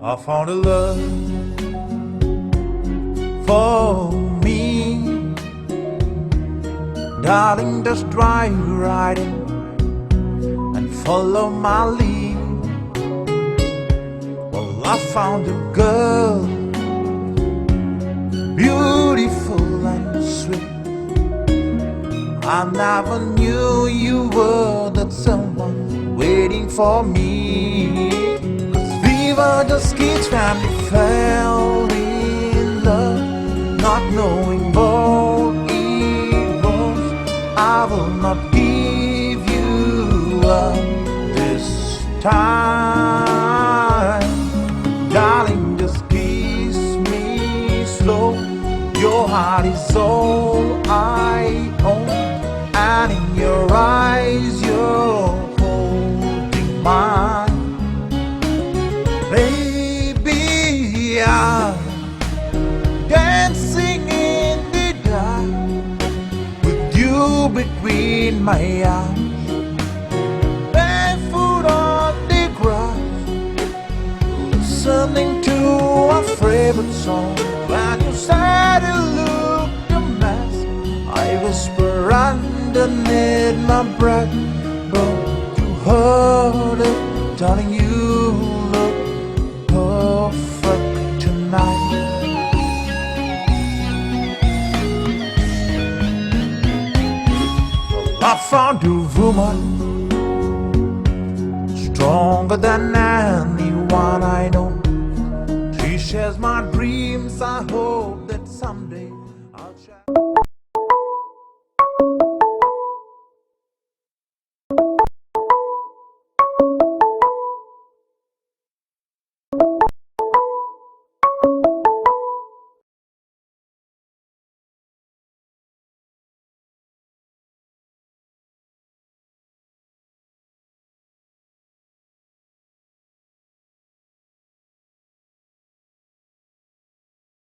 I found a love for me, darling. Just drive right in and follow my lead. Well, I found a girl, beautiful and sweet. I never knew you were that someone waiting for me. We were just kids when we fell in love, not knowing what it was. I will not give you up this time. Darling, just kiss me slow. Your heart is all I own, and in your eyes you're holding mine. Baby, I'm dancing in the dark with you between my arms, barefoot on the grass, listening to our favorite song. When you said you looked a mess, I whisper underneath my breath, but you heard it, darling. You look perfect tonight. I found a woman stronger than anyone I know. She shares my dreams. I hope that someday